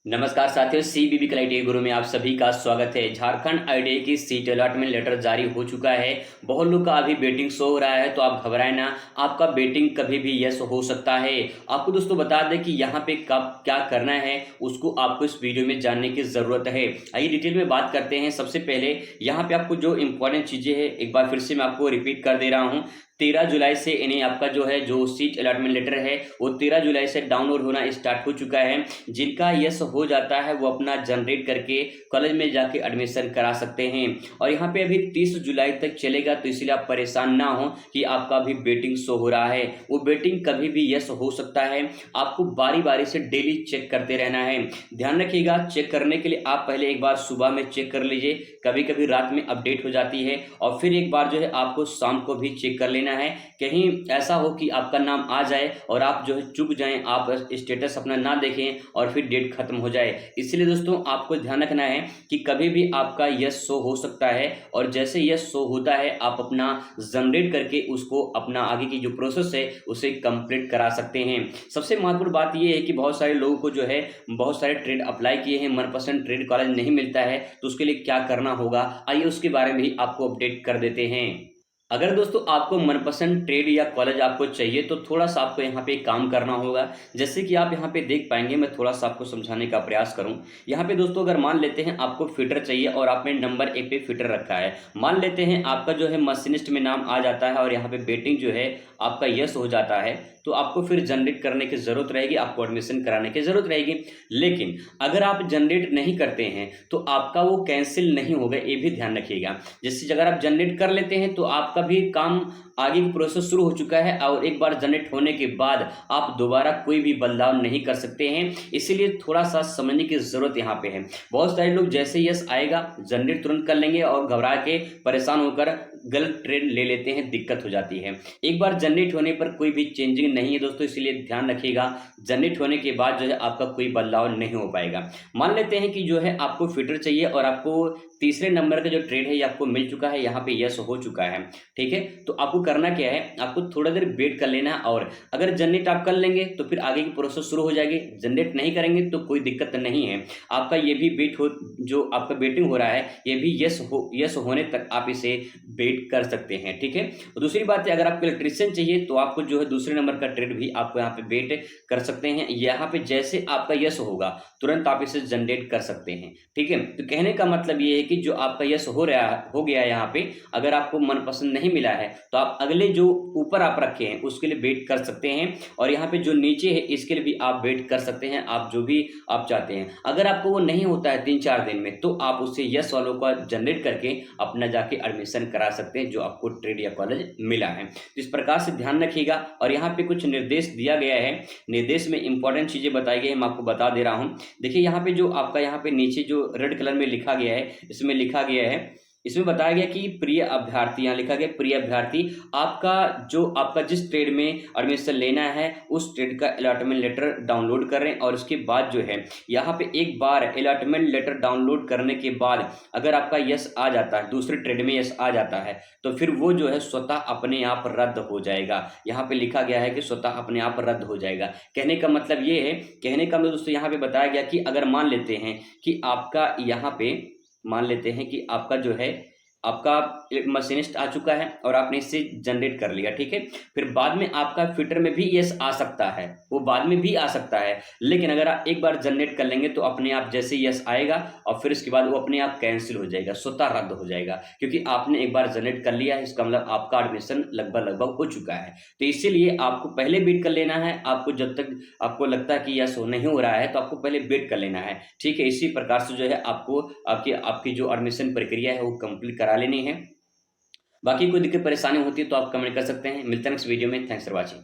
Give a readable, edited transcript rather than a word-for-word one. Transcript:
नमस्कार साथियों, CVV collective गुरु में आप सभी का स्वागत है। झारखंड आईटीआई की सीट अलॉटमेंट लेटर जारी हो चुका है। बहुत लोग का अभी वेटिंग शो हो रहा है, तो आप घबराएं ना, आपका वेटिंग कभी भी यस हो सकता है। आपको दोस्तों बता दें कि यहाँ पे कब क्या करना है, उसको आपको इस वीडियो में जानने की ज़रूरत है। आइए डिटेल में बात करते हैं। सबसे पहले यहाँ पे आपको जो इंपॉर्टेंट चीज़ें हैं, एक बार फिर से मैं आपको रिपीट कर दे रहा हूँ। 13 जुलाई से इन्हें आपका जो है जो सीट अलॉटमेंट लेटर है वो 13 जुलाई से डाउनलोड होना स्टार्ट हो चुका है। जिनका यस हो जाता है वो अपना जनरेट करके कॉलेज में जाके एडमिशन करा सकते हैं। और यहाँ पे अभी 30 जुलाई तक चलेगा, तो इसलिए आप परेशान ना हो कि आपका अभी वेटिंग शो हो रहा है। वो वेटिंग कभी भी यस हो सकता है। आपको बारी बारी से डेली चेक करते रहना है। ध्यान रखिएगा, चेक करने के लिए आप पहले एक बार सुबह में चेक कर लीजिए, कभी कभी रात में अपडेट हो जाती है, और फिर एक बार जो है आपको शाम को भी चेक कर लेना है। कहीं ऐसा हो कि आपका नाम आ जाए और आप जो है चूक जाएं, आप स्टेटस अपना ना देखें और फिर डेट खत्म हो जाए। इसलिए दोस्तों आपको ध्यान रखना है कि कभी भी आपका यस शो हो सकता है, और जैसे यस शो होता है आप अपना जनरेट करके उसको अपना आगे की जो प्रोसेस है उसे कंप्लीट करा सकते हैं। सबसे महत्वपूर्ण बात यह है कि बहुत सारे लोगों को जो है बहुत सारे ट्रेड अप्लाई किए हैं, मनपसंद ट्रेड कॉलेज नहीं मिलता है, तो उसके लिए क्या करना होगा, आइए उसके बारे में भी आपको अपडेट कर देते हैं। अगर दोस्तों आपको मनपसंद ट्रेड या कॉलेज आपको चाहिए, तो थोड़ा सा आपको यहाँ पे काम करना होगा। जैसे कि आप यहाँ पे देख पाएंगे, मैं थोड़ा सा आपको समझाने का प्रयास करूँ। यहाँ पे दोस्तों अगर मान लेते हैं आपको फिटर चाहिए और आपने नंबर 1 पे फिटर रखा है, मान लेते हैं आपका जो है मशीनिस्ट में नाम आ जाता है और यहाँ पे वेटिंग जो है आपका यस हो जाता है, तो आपको फिर जनरेट करने की ज़रूरत रहेगी, आपको एडमिशन कराने की ज़रूरत रहेगी। लेकिन अगर आप जनरेट नहीं करते हैं तो आपका वो कैंसिल नहीं होगा, ये भी ध्यान रखिएगा। जैसे अगर आप जनरेट कर लेते हैं तो आपका भी काम आगे की प्रोसेस शुरू हो चुका है, और एक बार जनरेट होने के बाद आप दोबारा कोई भी बदलाव नहीं कर सकते हैं। इसीलिए थोड़ा सा समझने की ज़रूरत यहाँ पे है। बहुत सारे लोग जैसे यस आएगा जनरेट तुरंत कर लेंगे और घबरा के परेशान होकर गलत ट्रेड ले लेते हैं, दिक्कत हो जाती है। एक बार जनरेट होने पर कोई भी चेंजिंग नहीं है दोस्तों, इसलिए ध्यान रखिएगा। जनरेट होने के बाद जो है आपका कोई बदलाव नहीं हो पाएगा। मान लेते हैं कि जो है आपको फिटर चाहिए और आपको तीसरे नंबर का जो ट्रेड है ये आपको मिल चुका है, यहाँ पे यस हो चुका है, ठीक है। तो आपको करना क्या है, आपको थोड़ा देर वेट कर लेना, और अगर जनरेट आप कर लेंगे तो फिर आगे की प्रोसेस शुरू हो जाएगी। जनरेट नहीं करेंगे तो कोई दिक्कत नहीं है। आपका ये भी वेट हो, जो आपका वेटिंग हो रहा है ये भी यस होने तक आप इसे वेट कर सकते हैं, ठीक है। और दूसरी बात है, अगर आपको इलेक्ट्रीशियन चाहिए तो आपको जो है दूसरे नंबर का ट्रेड भी आपको यहाँ पे वेट कर सकते हैं। यहाँ पे जैसे आपका यस होगा तुरंत आप इसे जनरेट कर सकते हैं, ठीक है। तो कहने का मतलब ये है कि जो आपका यस हो गया यहाँ पे, अगर आपको मनपसंद नहीं मिला है तो आप अगले जो ऊपर आप रखे हैं उसके लिए वेट कर सकते हैं, और यहाँ पे जो नीचे है इसके लिए भी आप वेट कर सकते हैं, आप जो भी आप चाहते हैं। अगर आपको वो नहीं होता है 3-4 दिन में, तो आप उससे यस वालों का जनरेट करके अपना जाके एडमिशन करा सकते हैं जो आपको ट्रेड या कॉलेज मिला है। तो इस प्रकार से ध्यान रखिएगा। और यहाँ पे कुछ निर्देश दिया गया है, निर्देश में इंपॉर्टेंट चीजें बताई गई है, मैं आपको बता दे रहा हूँ। देखिए यहाँ पे जो आपका यहाँ पे नीचे जो रेड कलर में लिखा गया है, इसमें लिखा गया है, इसमें बताया गया कि प्रिय अभ्यर्थी, यहाँ लिखा गया प्रिय अभ्यर्थी, आपका जिस ट्रेड में एडमिशन लेना है उस ट्रेड का अलॉटमेंट लेटर डाउनलोड कर रहे हैं। और उसके बाद जो है यहाँ पे एक बार अलॉटमेंट लेटर डाउनलोड करने के बाद अगर आपका यस आ जाता है, दूसरे ट्रेड में यस आ जाता है, तो फिर वो जो है स्वतः अपने आप रद्द हो जाएगा। यहाँ पे लिखा गया है कि स्वतः अपने आप रद्द हो जाएगा। कहने का मतलब ये है, कहने का मतलब दोस्तों यहाँ पे बताया गया कि अगर मान लेते हैं कि आपका यहाँ पे मान लेते हैं कि आपका जो है आपका मशीनिस्ट आ चुका है और आपने इसे जनरेट कर लिया, ठीक है। फिर बाद में आपका फिटर में भी यस आ सकता है, वो बाद में भी आ सकता है, लेकिन अगर आप एक बार जनरेट कर लेंगे तो अपने आप जैसे यस आएगा और फिर उसके बाद वो अपने आप कैंसिल हो जाएगा, स्वतः रद्द हो जाएगा, क्योंकि आपने एक बार जनरेट कर लिया है। इसका मतलब आपका एडमिशन लगभग हो चुका है। तो इसीलिए आपको पहले वेट कर लेना है। आपको जब तक आपको लगता है कि यस नहीं हो रहा है तो आपको पहले वेट कर लेना है, ठीक है। इसी प्रकार से जो है आपको आपकी जो एडमिशन प्रक्रिया है वो कंप्लीट करा लेनी है। बाकी कोई दिक्कत परेशानी होती है तो आप कमेंट कर सकते हैं। मिलते हैं नेक्स्ट वीडियो में। Thanks for watching.